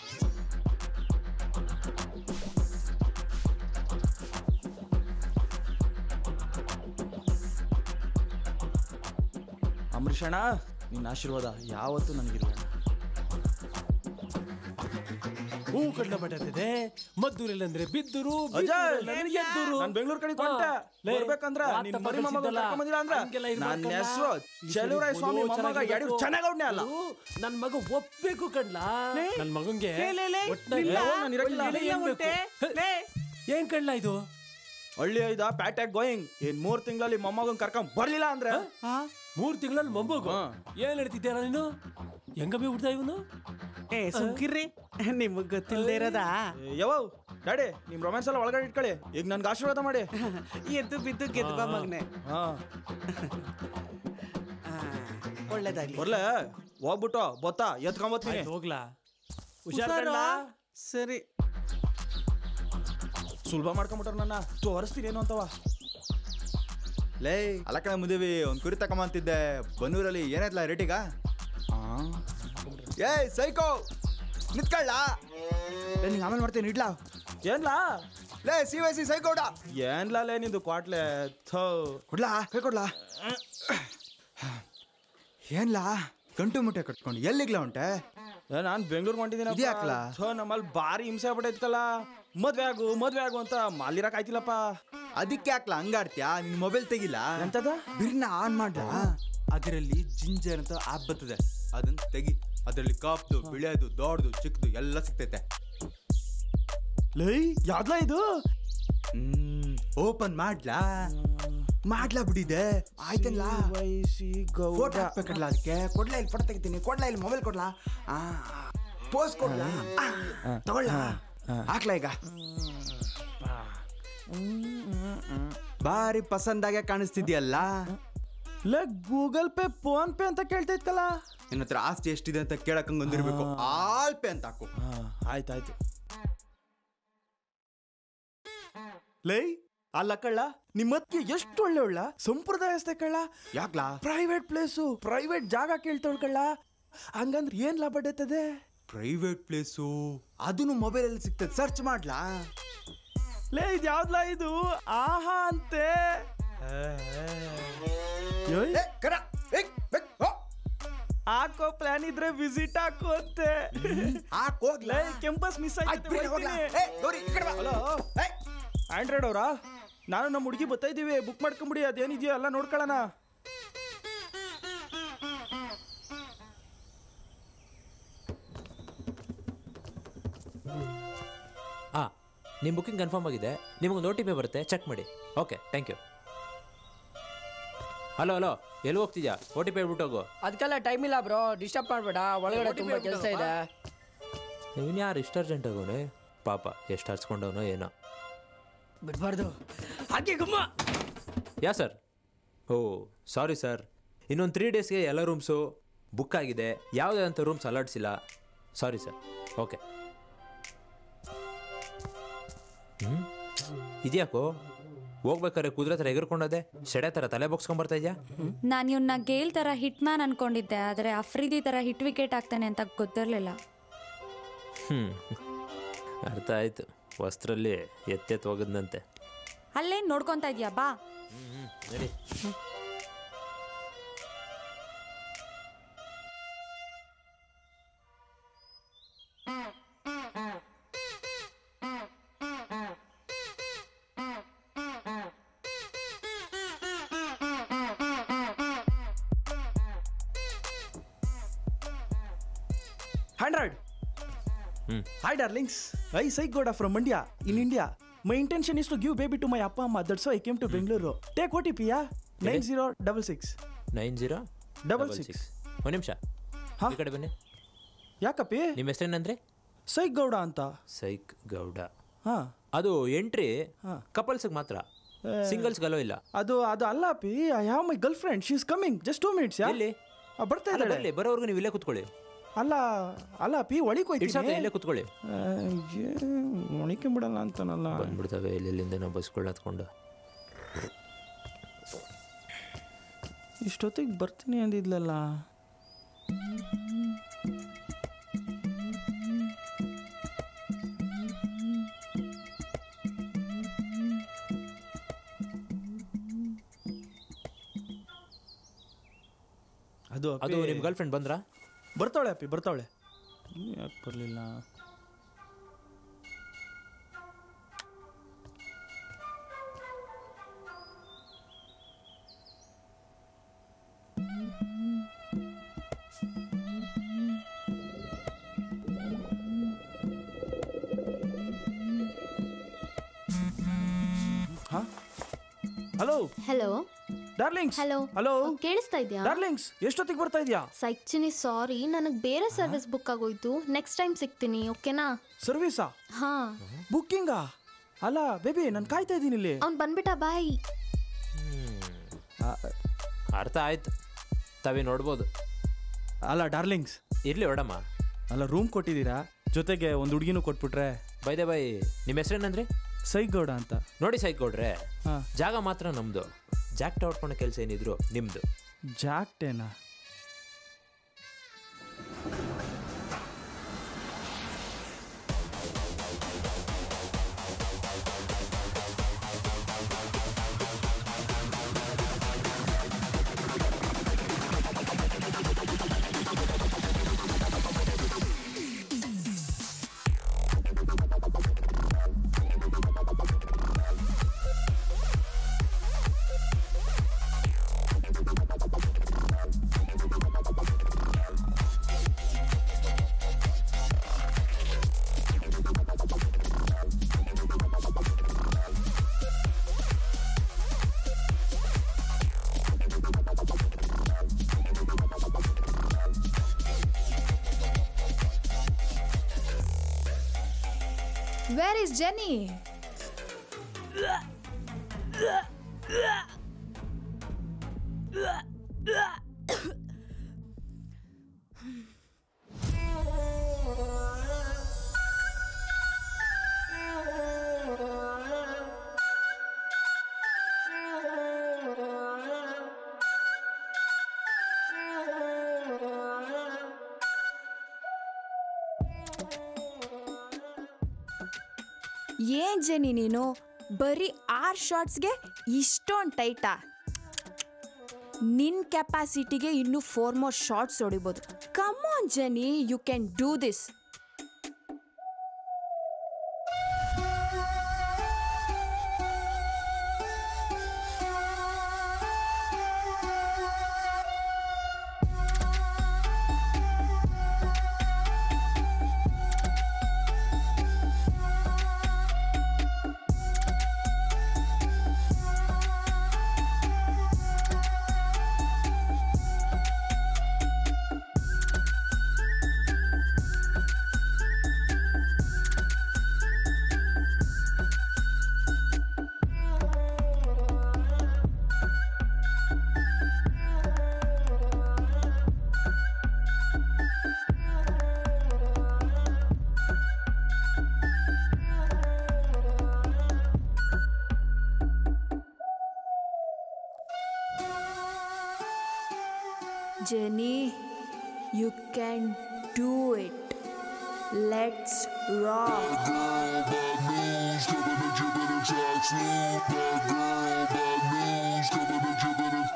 ಅಂಬರೀಷಣ್ಣ, ನಿನ್ನ ಆಶೀರ್ವಾದ ಯಾವತ್ತೂ ನನಗಿಲ್ಲ. ಹೂ ಕಡ್ಲ ಬಟ್ಟದೆ ಮದ್ದೂರಲ್ಲಿ ಅಂದ್ರೆ ಬಿದ್ದರು, ಎದ್ದರು. ನಾನು ಬೆಂಗಳೂರು ಕಡೆ ಕೊಂಟೆ ಬರ್ಬೇಕಂದ್ರೆ ನಿನ್ನ ಮರಿ ಮೊಮ್ಮಗ ಕರ್ಕೊಂಬಂದಿಲ್ಲ ಅಂದ್ರೆ ನನ್ನ ಹೆಸರು ಚಲುವರಾಯ ಸ್ವಾಮಿ ಮೊಮ್ಮಗ ಯಡಿಯೂರು ಚೆನ್ನಾಗೌಡ್ನೆ ಅಲ್ಲ. ನನ್ನ ಮಗ ಒಪ್ಬೇಕು ಕಡ್ಲ. ನನ್ನ ಮಗಂಗೆ ಏನ್ ಕಡ್ಲ ಇದು? ಹಳ್ಳಿ ಐದ ಪ್ಯಾಟ್ಯಾಗ್ ಗೋಯಿಂಗ್. 3 ತಿಂಗಳಲ್ಲಿ ಮೊಮ್ಮಗನ್ ಕರ್ಕೊಂಡ್ ಬರ್ಲಿಲ್ಲ ಅಂದ್ರೆ 3 ತಿಂಗಳಲ್ಲಿ ಮೊಮ್ಮಗ ಏನ್ ಹೇಳ್ತಿದ್ಯಾರ ನೀನು? ಹೆಂಗಮ್ಮಿ ಹುಡ್ದ ಇವನು? ಸುಮ್ಕಿರ್ರಿ, ನಿಮಗ್ ಗೊತ್ತಿಲ್ಲದೆ ಇರೋದಾ? ಯಾವ ಡ್ಯಾಡಿ, ನಿಮ್ ರೊಮ್ಯಾನ್ಸ್ ಎಲ್ಲ ಒಳಗಡೆ ಇಟ್ಕೊಳ್ಳಿ. ಈಗ ನನ್ಗೆ ಆಶೀರ್ವಾದ ಮಾಡಿ. ಎದ್ದು ಬಿದ್ದು ಗೆದ್ದು ಬಾ ಮಗನೆ. ಒಳ್ಳೇದಾಗ್ಲಿ. ಬರ್ಲೆ ಹೋಗ್ಬಿಟ್ಟು ಬೊತ್ತಾ ಎತ್ಕೊಂಬತ್ತೀನಿ. ಹೋಗ್ಲಾ? ಹುಷಾರ. ಸರಿ, ಸುಲಭ ಮಾಡ್ಕೊಂಬಿಟ್ರ ನನ್ನ ತೋರಿಸ್ತೀನಿ ಏನು ಅಂತವ. ಲೇ ಅಲ್ಲ ಕಣ ಮುದೇವಿ, ಒಂದು ಕುರಿ ತಗೊಂಬಂತಿದ್ದೆ ಬನ್ನೂರಲ್ಲಿ. ಏನಾಯ್ತಲ್ಲ ರೇಟಿಗ? ಏಯ್ ಸೈಕೋ, ನಿಂತ್ಕೊಳ್ಳ. ನಿಂಗೆ ಆಮೇಲೆ ಮಾಡ್ತೀನಿ, ಇಡ್ಲಾ? ಏನ್ಲಾ? ಲೇ CYC ಸೈಕೋಡ. ಏನ್ಲಾ ಲೇ ನಿಂದು ಕ್ವಾಟ್ಲೆ? ಕೊಡ್ಲಾ? ಕೈ ಕೊಡ್ಲಾ? ಏನ್ಲಾ ಗಂಟು ಮುಟ್ಟೆ ಕಟ್ಕೊಂಡು ಎಲ್ಲಿಗ್ಲಾ ಉಂಟೆ? ನಾನು ಬೆಂಗಳೂರು ಹೊಂಟಿದ್ದೀನಿ. ಇದ್ಯಾಕ್ಲಾ? ನಮ್ಮಲ್ಲಿ ಭಾರಿ ಹಿಂಸೆ ಆಗ್ಬಿಟ್ಟೈತಲ್ಲ. ಮದ್ವೆ ಆಗು ಅಂತ ಮಾಲಿರಕ್ ಆಯ್ತಿಲ್ಲಪ್ಪ. ಅದಕ್ಕೆ ಯಾಕ್ಲಾ ಹಂಗಾಡ್ತೀಯಾ? ನಿನ್ ಮೊಬೈಲ್ ತೆಗಿಲ್ಲ ಎಂತದ? ಬಿರ್ನ ಆನ್ ಮಾಡ್ಲಾ? ಅದರಲ್ಲಿ ಜಿಂಜರ್ ಅಂತ ಆಪ್ ಬರ್ತದೆ, ಅದನ್ನ ತೆಗಿ. ಅದರಲ್ಲಿ ಕಾಪ್ದು, ಬಿಳಿಯೋದು, ದೊಡ್ಡದು, ಚಿಕ್ಕದು ಎಲ್ಲ ಸಿಗ್ತೈತೆ. ಲೈ ಯಾವ್ದಾ ಇದು? ಓಪನ್ ಮಾಡ್ಲಾ ಬಿಡಿದೆ. ಆಯ್ತಲ್ಲ, ಫೋಟೋ ಹಾಕ್ಬೇಕಲ್ಲ ಅದಕ್ಕೆ. ಕೊಡ್ಲಾ ಇಲ್ಲಿ ಫೋಟೋ ತೆಗಿತೀನಿ. ಕೊಡ್ಲಾ ಇಲ್ಲಿ ಮೊಬೈಲ್ ಕೊಡ್ಲಾ? ಪೋಸ್ ಕೊಡ್ಲಾ? ತಗೊಳ್ಳ, ಹಾಕ್ಲಾ ಈಗ. ಬಾರಿ ಪಸಂದಾಗೆ ಕಾಣಿಸ್ತಿದ್ಯಲ್ಲ. ಗೂಗಲ್ ಪೇ, ಫೋನ್ ಪೇ ಅಂತ ಕೇಳ್ತೈತಲ್ಲ. ನಿನ್ನ ಹತ್ರ ಆಸ್ತಿ ಎಷ್ಟಿದೆ ಅಂತ ಕೇಳಕ್ ಬಂದಿರ್ಬೇಕು. ಆಲ್ ಪೇ ಅಂತ ಹಾಕು. ಆಯ್ತಾಯ್ತು. ಲೈ ಅಲ್ಲ ಕಳ್ಳ ನಿಮ್ಮತ್ಗೆ ಎಷ್ಟು ಒಳ್ಳೆ ಸಂಪ್ರದಾಯಸ್ಥೆ ಕಳ್ಳ ಯಾಕ್ಲಾ ಪ್ರೈವೇಟ್ ಪ್ಲೇಸು ಪ್ರೈವೇಟ್ ಜಾಗ ಕೇಳ್ತವಳ್ ಕಳ್ಳ ಹಂಗಂದ್ರೆ ಏನ್ ಲಾಭ ಬಡತದೆ ಪ್ರೈವೇಟ್ ಪ್ಲೇಸು ಅದನ್ನು ಮೊಬೈಲ್ ಅಲ್ಲಿ ಸಿಗ್ತದೆ ಸರ್ಚ್ ಮಾಡ್ಲಾ ಲೇ ಇದು ಯಾವ್ದ್ಲಾ ಇದು ಆಹಾ ಅಂತೆ ಹಾಕೋ ಪ್ಲಾನ್ ಇದ್ರೆ ವಿಸಿಟ್ ಹಾಕು ಅಂತೆ ಹಾಕೋಗ್ಲಾ ಕೆಂಪಸ್ ಮಿಸ್ ಆಂಡ್ರಾಯ್ಡ್ ಅವರಾ ನಾನು ನಮ್ಮ ಹುಡುಗಿ ಬರ್ತಾ ಇದ್ದೀವಿ ಬುಕ್ ಮಾಡ್ಕೊಂಬಿಡಿ ಅದೇನಿದೆಯೋ ಎಲ್ಲ ನೋಡ್ಕೊಳ್ಳೋಣ ನಿಮ್ಮ ಬುಕ್ಕಿಂಗ್ ಕನ್ಫರ್ಮ್ ಆಗಿದೆ ನಿಮಗೊಂದು OTP ಬರುತ್ತೆ ಚೆಕ್ ಮಾಡಿ ಓಕೆ ಥ್ಯಾಂಕ್ ಯು ಹಲೋ ಎಲ್ಲಿ ಹೋಗ್ತಿದ್ಯಾ OTP ಹೇಳ್ಬಿಟ್ಟು ಹೋಗು ಅದಕ್ಕೆಲ್ಲ ಟೈಮ್ ಇಲ್ಲ ಬ್ರೋ ಡಿಸ್ಟರ್ಬ್ ಮಾಡಬೇಡ ಒಳಗಡೆ ತುಂಬ ಕೆಲಸ ಇದೆ ಇವನು ಯಾರು ಇಷ್ಟು ಅರ್ಜೆಂಟ್ ಆಗೋನೆ ಪಾಪ ಎಷ್ಟು ಹರ್ಸ್ಕೊಂಡವನೋ ಏನೋ ಬಿಡಬಾರ್ದು ಹಾಗೆ ಗುಮ್ಮ ಯಾ ಸರ್ ಓ ಸಾರಿ ಸರ್ ಇನ್ನೊಂದು 3 ಡೇಸ್ಗೆ ಎಲ್ಲ ರೂಮ್ಸು ಬುಕ್ ಆಗಿದೆ ಯಾವುದೇ ಅಂತ ರೂಮ್ಸ್ ಅಲರ್ಟ್ಸಿಲ್ಲ ಸಾರಿ ಸರ್ ಓಕೆ ಇದ್ಯಾಕೋ ಹೋಗ್ಬೇಕಾರೆ ಕುದುರೆ ಥರ ಎಗರ್ಕೊಂಡದೆ ಸೆಡೆ ಥರ ತಲೆ ಬೊಗ್ಸ್ಕೊಂಬರ್ತಾ ಇದೆಯಾ ನಾನು ಇವನ್ನ ಗೇಲ್ ಥರ ಹಿಟ್ ಮ್ಯಾನ್ ಅನ್ಕೊಂಡಿದ್ದೆ ಆದರೆ ಅಫ್ರಿದಿ ಥರ ಹಿಟ್ ವಿಕೆಟ್ ಆಗ್ತಾನೆ ಅಂತ ಗೊತ್ತಿರಲಿಲ್ಲ ಅರ್ಥ ಆಯ್ತು ವಸ್ತ್ರಲ್ಲಿ ಎತ್ತೆತ್ತು ಹೋಗದ್ನಂತೆ ಅಲ್ಲೇನು ನೋಡ್ಕೊತಾ ಇದೆಯಾ ಬಾ ನಡಿ Android. Hi darlings. I Sai Goda from India. In India. My intention is to give baby to my appa amma. That's why I came to Bengaluru. Take OTP, yeah? 9066. 9066. ಒಂದು ನಿಮಿಷ ಈ ಕಡೆ ಬನ್ನಿ ಯಾಕಪ್ಪಿ ನಿಮ್ಮ ಹೆಸರೇನಂದ್ರೆ ಸೈಕ್ ಗೌಡ ಅಂತ ಸೈಕ್ ಗೌಡ ಅದು ಎಂಟ್ರಿ ಕಪಲ್ಸ್ಗೆ ಮಾತ್ರ ಸಿಂಗಲ್ಸ್ಗೆ ಅಲೋ ಇಲ್ಲ ಅದು ಅಲ್ಲ ಅಪ್ಪಿ I have my girl friend she is coming just 2 minutes ಎಲ್ಲಿ ಬರ್ತಾ ಇದ್ದಾಳೆ ಬರೋವರೆಗೂ ನೀವು ಇಲ್ಲೇ ಕೂತ್ಕೊಳ್ಳಿ ಅಲ್ಲ ಅಪ್ಪಿ ಒಳಿಗೆ ಹೋಯ್ತೀನಿ ಇಲ್ಲೇ ಕೂತ್ಕೊಳ್ಳಿ ಒಳಿಕೆ ಬಿಡಲ್ಲ ಅಂತಾನಲ್ಲ ಬಂದ್ಬಿಡ್ತವೆ ಇಲ್ಲಿಂದ ನಾವು ಬಸ್ಗಳು ಹತ್ಕೊಂಡು ಇಷ್ಟೊತ್ತಿಗೆ ಬರ್ತೀನಿ ಅಂದಿದ್ಲಲ್ಲ ಅದು ನಿಮ್ಮ ಗರ್ಲ್ ಫ್ರೆಂಡ್ ಬಂದ್ರಾ ಬರ್ತಾಳೆ ಅಪ್ಪಿ ಬರ್ತಾಳೆ ಯಾಕೆ ಬರಲಿಲ್ಲ ಹಲೋ ಹಲೋ ಡಾರ್ಲಿಂಗ್ಸ್ ಹಲೋ ಕೇಳಿಸ್ತಾ ಇದೆಯಾ ಡಾರ್ಲಿಂಗ್ಸ್ ಎಷ್ಟೊತ್ತಿಗೆ ಬರ್ತಾ ಇದೆಯಾ ಸೈಕ್ಚಿನಿ ಸಾರಿ ನನಗೆ ಬೇರೆ ಸರ್ವಿಸ್ ಬುಕ್ ಆಗೋಯ್ತು ನೆಕ್ಸ್ಟ್ ಟೈಮ್ ಸಿಗ್ತೀನಿ ಓಕೆನಾ ಸರ್ವಿಸಾ ಹಾ ಬುಕ್ಕಿಂಗಾ ಅಲ್ಲ ಬೇಬಿ ನಾನು ಕಾಯ್ತಾ ಇದ್ದೀನಿ ಇಲ್ಲಿ ಅವ್ನು ಬಂದ್ಬಿಟ್ಟ ಬಾಯ್ ಅರ್ಥ ಆಯ್ತು ತಾವೇ ನೋಡ್ಬೋದು ಅಲ್ಲ ಡಾರ್ಲಿಂಗ್ಸ್ ಇರ್ಲಿ ಹೊಡಮ್ಮ ಅಲ್ಲ ರೂಮ್ ಕೊಟ್ಟಿದ್ದೀರಾ ಜೊತೆಗೆ ಒಂದು ಹುಡುಗಿನೂ ಕೊಟ್ಬಿಟ್ರೆ ಬೈದೆ ಬೈ ನಿಮ್ಮ ಹೆಸರೇನಂದ್ರೆ ಸೈಕ್ ಗೌಡ ಅಂತ ನೋಡಿ ಸೈಕ್ ಗೌಡ್ರೆ ಜಾಗ ಮಾತ್ರ ನಮ್ದು ಜಾಕ್ಟ್ ಹೊಡ್ಕೊಂಡ ಕೆಲಸ ಏನಿದ್ರು ನಿಮ್ದು ಜಾಕ್ಟೇನಾ Where is Jenny? ಏನ್ ಜೆನಿ ನೀನು ಬರೀ 6 ಶಾರ್ಟ್ಸ್ಗೆ ಇಷ್ಟೊಂದು ಟೈಟಾ? ನಿನ್ ಕೆಪಾಸಿಟಿಗೆ ಇನ್ನು 4 more ಶಾರ್ಟ್ಸ್ ಹೊಡಿಬೋದು. Come on Jenny, you can do this. Jenny, you can do it. Let's rock. Bad girl, bad news, coming to jibbing and tax loop. Bad girl, bad news, coming to jibbing and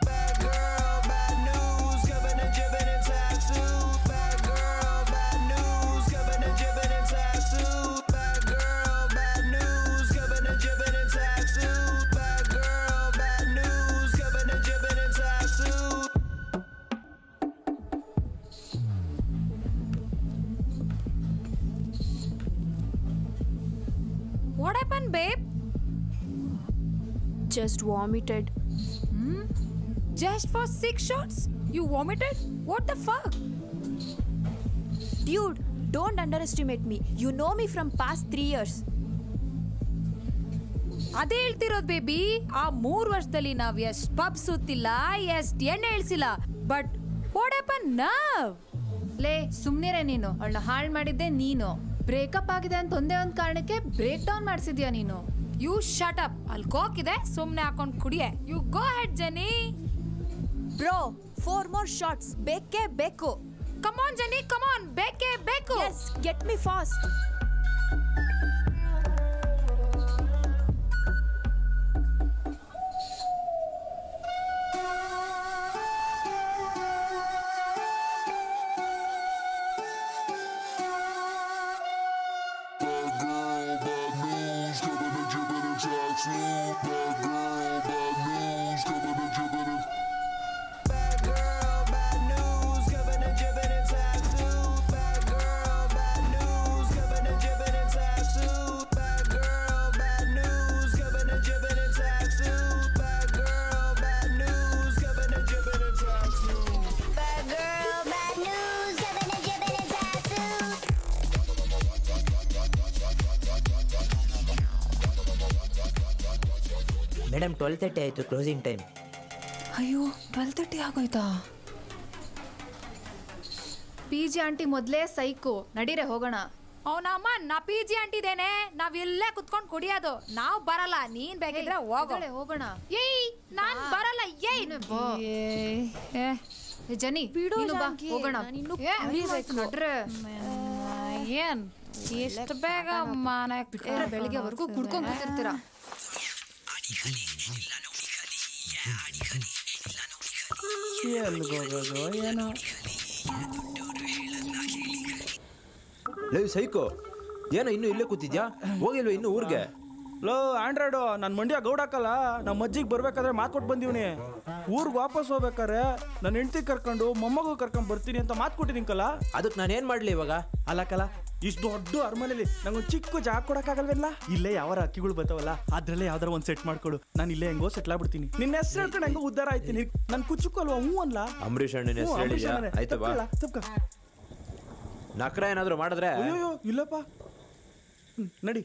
bad girl, bad news, coming to jibbing and tax loop. Bad girl, bad news, coming to jibbing and tax loop. Bad girl, bad news, coming to jibbing and tax loop. Bad girl, bad news, coming to jibbing and tax loop. What happened, babe? Just vomited. Just for 6 shots? You vomited? What the fuck? Dude, don't underestimate me. You know me from past 3 years. ಅದೇ ಹೇಳ್ತಿರೋದು baby. ಆ 3 ವರ್ಷದಲ್ಲಿ ನಾವ್ ಎಷ್ಟ್ pub ಸುತ್ತಿಲ್ಲ, ಎಷ್ಟ್ ಎಣ್ಣೆ ಇಳಿಸಿಲ್ಲ. But what happen now? ಲೇ ಸುಮ್ನಿರೆ ನೀನು. ಅವಳನ್ನ ಹಾಳು ಮಾಡಿದ್ದೆ ನೀನು. ಬ್ರೇಕಪ್ ಆಗಿದೆ ಅಂತ ಒಂದೇ ಒಂದು ಕಾರಣಕ್ಕೆ ಬ್ರೇಕ್ ಡೌನ್ ಮಾಡಿಸಿದ್ಯಾ ನೀನು. You shut up. ಅಲ್ಲಿ ಕೋಕ್ ಇದೆ, ಸುಮ್ನೆ ಹಾಕೊಂಡು ಕುಡಿಯೆ. You go head Jenny. Bro 4 more shots. ಬೇಕೇ ಬೇಕು. Come on Jenny, come on. ಬೇಕೇ ಬೇಕು. Yes, get me fast. Madam 12:30 ಆಯಿತು ಕ್ಲೋಸಿಂಗ್ ಟೈಮ್. ಅಯ್ಯೋ 12:30 ಆಗೋಯ್ತಾ? PG ಆಂಟಿ ಮೊದಲೇ ಸೈಕು. ನಡೀರೆ ಹೋಗೋಣ. ಅವನಮ್ಮ ನಾ PG ಆಂಟಿದೇನೆ. ನಾವ್ ಇಲ್ಲೇ ಕುತ್ಕೊಂಡು ಕುಡಿಯೋದು. ನಾವ್ ಬರಲ್ಲ. ನೀನ್ ಬೇಕಿದ್ರೆ ಹೋಗೋಣ. ಏಯ್ ನಾನ್ ಬರಲ್ಲ. ಏಯ್ ಜನಿ ನೀನು ಬಾ ಹೋಗೋಣ. ನಡ್ರೆ ಏನ್ ಇಷ್ಟು ಬೇಗ ಮನೆ ಬೆಳಿಗ್ಗೆವರೆಗೂ ಕುಡ್ಕೊಂಡ್ ಕೂತಿರ್ತೀರಾ? ಏನೋ ಸೈಕೋ ಏನೋ ಇನ್ನು ಇಲ್ಲೇ ಕೂತಿದ್ಯಾ? ಹೋಗಿಲ್ವ ಇನ್ನು ಊರಿಗೆ? ಲೋ ಆಂಡ್ರಾಯ್ಡು, ನನ್ನ ಮಂಡ್ಯ ಗೌಡಾಕಲ್ಲ. ನಮ್ಮ ಅಜ್ಜಿಗೆ ಬರ್ಬೇಕಾದ್ರೆ ಮಾತು ಕೊಟ್ಟು ಬಂದೀವ್ನಿ. ಊರಿಗೆ ವಾಪಸ್ ಹೋಗ್ಬೇಕಾರೆ ನನ್ನ ಹೆಂಡತಿ ಕರ್ಕೊಂಡು ಮೊಮ್ಮಗು ಕರ್ಕೊಂಡು ಬರ್ತೀನಿ ಅಂತ ಮಾತು ಕೊಟ್ಟಿದ್ದೀನಿಕಲ್ಲ. ಅದಕ್ಕೆ ನಾನು ಏನು ಮಾಡಲಿ ಇವಾಗ? ಅಲ್ಲಕ್ಕಲ್ಲ, ಇಷ್ಟು ದೊಡ್ಡ ಅರಮನೆಯಲ್ಲಿ ನಂಗೊಂದು ಚಿಕ್ಕ ಜಾಗ ಕೊಡೋಕ್ಕಾಗಲ್ವೇನಲ್ಲ? ಇಲ್ಲೇ ಯಾವಾರ ಅಕ್ಕಿಗಳು ಬರ್ತಾವಲ್ಲ, ಅದ್ರಲ್ಲೇ ಯಾವ್ದಾರ ಒಂದು ಸೆಟ್ ಮಾಡ್ಕೊಡು. ನಾನು ಇಲ್ಲೇ ಹೆಂಗೋ ಸೆಟ್ಲ್ ಆಗ್ಬಿಡ್ತೀನಿ. ನಿನ್ನ ಹೆಸರು ಹೇಳ್ಕೊಂಡು ಹೆಂಗೋ ಉದ್ದಾರ ಆಯ್ತೀನಿ. ನಾನು ಕುಚ್ಚುಕು ಅಲ್ವಾ? ಹ್ಞೂ ಅಲ್ಲ ಅಂಬರೀಷ್ ಅಣ್ಣನ ಹೆಸರು ಹೇಳಿದ್ಯಾ? ಆಯ್ತು ಬಾ. ನಕ್ರ ಏನಾದರೂ ಮಾಡಿದ್ರೆ? ಅಯ್ಯೋ ಇಲ್ಲಪ್ಪ, ನಡಿ.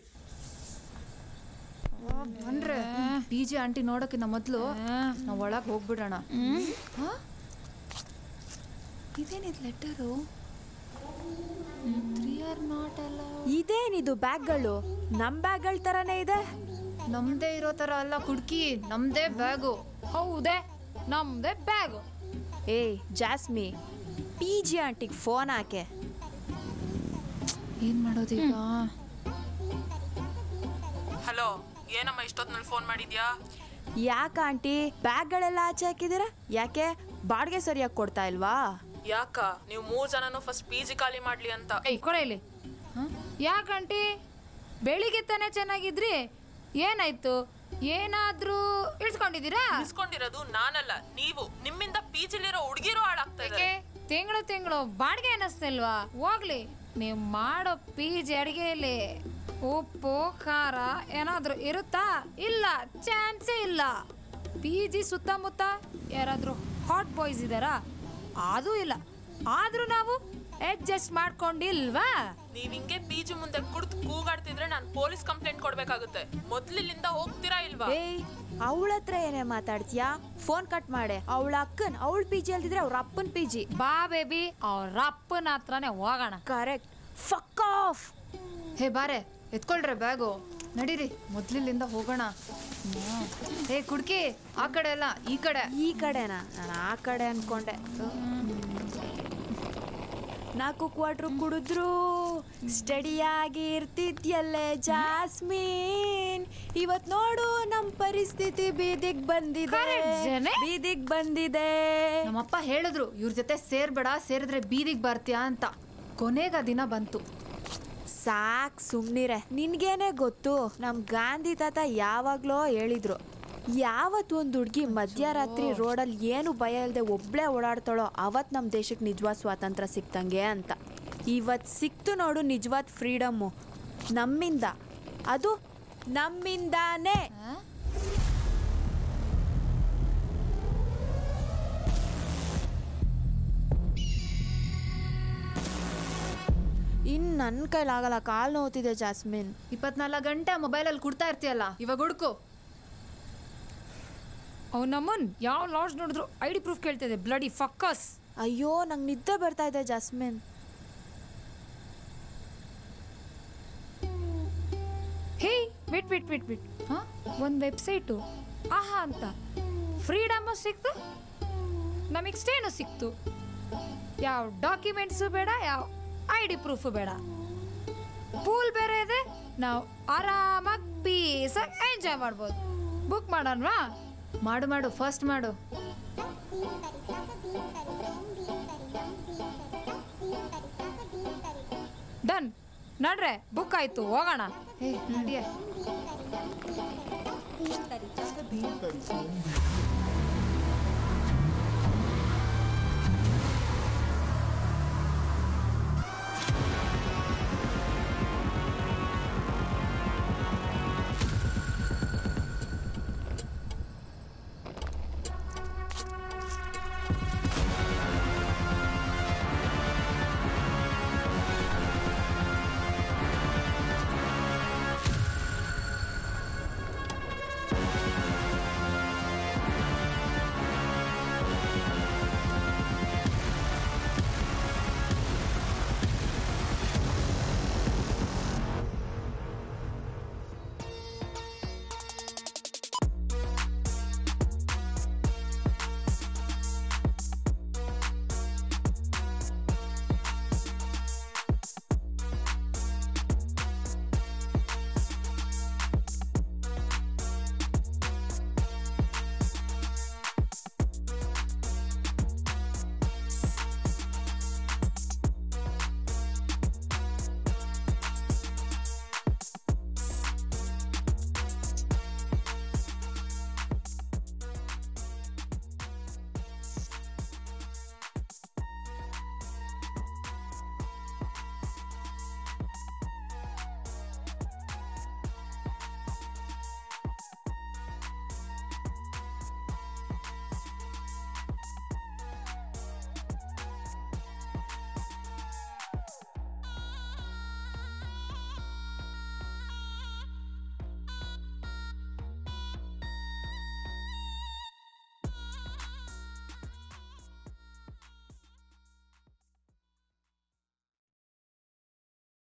ಅಂದ್ರೆ PG ಆಂಟಿ ನೋಡೋಕ್ಕಿಂತ ಮೊದಲು ನಾವು ಒಳಗೆ ಹೋಗ್ಬಿಡೋಣ. ಇದೇನಿದು ಲೆಟರು? ಇದೇನಿದು ಬ್ಯಾಗ್ಗಳು? ನಮ್ ಬ್ಯಾಗ್ಗಳ ತರನೇ ಇದೆ. ನಮ್ದೇ ಇರೋ ತರ ಅಲ್ಲ ಕುಡ್ಕಿ, ನಮ್ದೇ ಬ್ಯಾಗು. ಹೌದೇ, ನಮ್ದೇ ಬ್ಯಾಗು. ಏ ಜಾಸ್ಮಿ, PG ಆಂಟಿಗೆ ಫೋನ್ ಹಾಕೆ. ಏನ್ ಮಾಡೋದೀಗ? ಹಲೋ, ಏನಮ್ಮ ಇಷ್ಟೊತ್ತಿನಲ್ಲಿ ಫೋನ್ ಮಾಡಿದ್ಯಾ? ಯಾಕ ಆಂಟಿ ಬ್ಯಾಗ್ಗಳೆಲ್ಲ ಆಚೆ ಹಾಕಿದ್ದೀರಾ? ಯಾಕೆ ಬಾಡಿಗೆ ಸರಿಯಾಗಿ ಕೊಡ್ತಾ ಇಲ್ವಾ? ಯಾಕ ನೀವು 3 ಜನನು ಫಸ್ಟ್ PG ಖಾಲಿ ಮಾಡ್ಲಿ ಅಂತ. ಕೊಡೆ ಇಲ್ಲಿ. ಯಾಕಂಟಿ ಬೆಳಿಗ್ಗೆ ತಾನೇ ಚೆನ್ನಾಗಿದ್ರಿ, ಏನಾಯ್ತು? ಏನಾದ್ರೂ ಇಳ್ಸ್ಕೊಂಡಿದ್ದೀರಾ? ಇಳ್ಸ್ಕೊಂಡಿರೋದು ನಾನಲ್ಲ, ನೀವು. ನಿಮ್ಮಿಂದ PGಲಿರೋ ಹುಡುಗಿರು ಹಾಳಾಗ್ತಾ ಇದ್ದಾರೆ. ತಿಂಗಳು ಬಾಡಿಗೆ ಅನ್ನಿಸ್ತಿಲ್ವಾ? ಹೋಗ್ಲಿ, ನೀವು ಮಾಡೋ PG ಅಡಿಗೆಯಲ್ಲಿ ಉಪ್ಪು ಖಾರ ಏನಾದ್ರೂ ಇರುತ್ತಾ? ಇಲ್ಲ, ಚಾನ್ಸೇ ಇಲ್ಲ. PG ಸುತ್ತಮುತ್ತ ಯಾರಾದ್ರೂ ಹಾಟ್ ಬಾಯ್ಸ್ ಇದಾರಾ? ಅದು ಇಲ್ಲ. ಆದ್ರೂ ನಾವು ಅಡ್ಜಸ್ಟ್ ಮಾಡ್ಕೊಂಡಿಲ್ವಾ? ನೀವ್ ಹಿಂಗೆ PG ಮುಂದೆ ಕುಡ್ದು ಕೂಗಾಡ್ತಿದ್ರೆ ನಾನು ಪೊಲೀಸ್ ಕಂಪ್ಲೇಂಟ್ ಕೊಡ್ಬೇಕಾಗುತ್ತೆ. ಮೊದ್ಲಿಲ್ಲಿಂದ ಹೋಗ್ತೀರಾ ಇಲ್ವಾ? ಅವಳ ಹತ್ರ ಏನೇ ಮಾತಾಡ್ತೀಯಾ? ಫೋನ್ ಕಟ್ ಮಾಡೆ. ಅವಳ ಅವಳ PG ಅಲ್ದಿದ್ರೆ ಅವ್ರ ಅಪ್ಪನ್ PG. ಬಾ ಬೇಬಿ, ಅವ್ರ ಅಪ್ಪನ ಹತ್ರನೇ ಹೋಗೋಣ. ಕರೆಕ್ಟ್. Fuck of. ಹೇ ಬಾರೆ, ಎತ್ಕೊಳ್ರೆ ಬ್ಯಾಗು. ನಡೀರಿ, ಮೊದ್ಲಿಲ್ಲಿಂದ ಹೋಗೋಣ. ಹೇ ಕುಡ್ಕಿ, ಆ ಕಡೆ ಅಲ್ಲ ಈ ಕಡೆ. ಈ ಕಡೆನಾ? ನಾನು ಆ ಕಡೆ ಅನ್ಕೊಂಡೆ. 4 ಕ್ವಾರ್ಟ್ರು ಕುಡಿದ್ರು ಸ್ಟಡಿಯಾಗಿ ಇರ್ತಿದ್ಯಲ್ಲೇ ಜಾಸ್ಮಿನ್. ಇವತ್ ನೋಡು ನಮ್ ಪರಿಸ್ಥಿತಿ ಬೀದಿಗ್ ಬಂದಿದೆ. ಬೀದಿಗ್ ಬಂದಿದೆ. ನಮ್ಮಪ್ಪ ಹೇಳಿದ್ರು ಇವ್ರ ಜೊತೆ ಸೇರ್ಬೇಡ, ಸೇರಿದ್ರೆ ಬೀದಿಗೆ ಬರ್ತೀಯಾ ಅಂತ. ಕೊನೆಗ ದಿನ ಬಂತು. ಸಾಕ್ ಸುಮ್ನಿರೆ. ನಿನ್ಗೇನೆ ಗೊತ್ತು, ನಮ್ ಗಾಂಧಿ ತಾತ ಯಾವಾಗ್ಲೋ ಹೇಳಿದ್ರು, ಯಾವತ್ ಒಂದ್ ಹುಡ್ಗಿ ಮಧ್ಯರಾತ್ರಿ ರೋಡಲ್ಲಿ ಏನು ಭಯ ಇಲ್ಲದೆ ಒಬ್ಳೆ ಓಡಾಡ್ತಾಳೋ ಅವತ್ ನಮ್ ದೇಶಕ್ಕೆ ನಿಜವಾದ ಸ್ವಾತಂತ್ರ್ಯ ಸಿಕ್ತಂಗೆ ಅಂತ. ಇವತ್ ಸಿಕ್ತು ನೋಡು ನಿಜವಾದ ಫ್ರೀಡಮ್ಮು, ನಮ್ಮಿಂದ. ಅದು ನಮ್ಮಿಂದಾನೇ. ಇನ್ ನನ್ನ ಕೈಲಾಗಲ್ಲ, ಕಾಲು ನೋವುತ್ತಿದೆ ಜಾಸ್ಮಿನ್. 24 ಗಂಟೆ ಮೊಬೈಲಲ್ಲಿ ಕುಡ್ತಾ ಇರ್ತೀಯಲ್ಲ, ಇವಾಗ ಹುಡ್ಕು. ಅವ್ನು ನಮ್ಮನ್ ಯಾವ ಲಾಡ್ಜ್ ನೋಡಿದ್ರು ID ಪ್ರೂಫ್ ಕೇಳ್ತಿದೆ. ಬ್ಲಡಿ ಫಕ್ಕಸ್. ಅಯ್ಯೋ, ನಂಗೆ ನಿದ್ದೆ ಬರ್ತಾ ಇದೆ ಜಾಸ್ಮಿನ್. ಹೇ ಬಿಟ್ ಹಾಂ, ಒಂದು ವೆಬ್ಸೈಟು ಆಹಾ ಅಂತ ಫ್ರೀಡಮ್ಮು ಸಿಕ್ತು, ನಮಗೆ ಸ್ಟೇನು ಸಿಕ್ತು. ಯಾವ ಡಾಕ್ಯುಮೆಂಟ್ಸು ಬೇಡ, ಯಾವ ID ಪ್ರೂಫು ಬೇಡ. ಪೂಲ್ ಬೇರೆ ಇದೆ, ನಾವು ಆರಾಮಾಗಿ ಪೀಸಾಗಿ ಎಂಜಾಯ್ ಮಾಡ್ಬೋದು. ಬುಕ್ ಮಾಡೋಣವಾ? ಮಾಡು, ಫಸ್ಟ್ ಮಾಡು. ಡನ್. ನಡ್ರೆ, ಬುಕ್ ಆಯ್ತು, ಹೋಗೋಣ. ನಡಿಯ.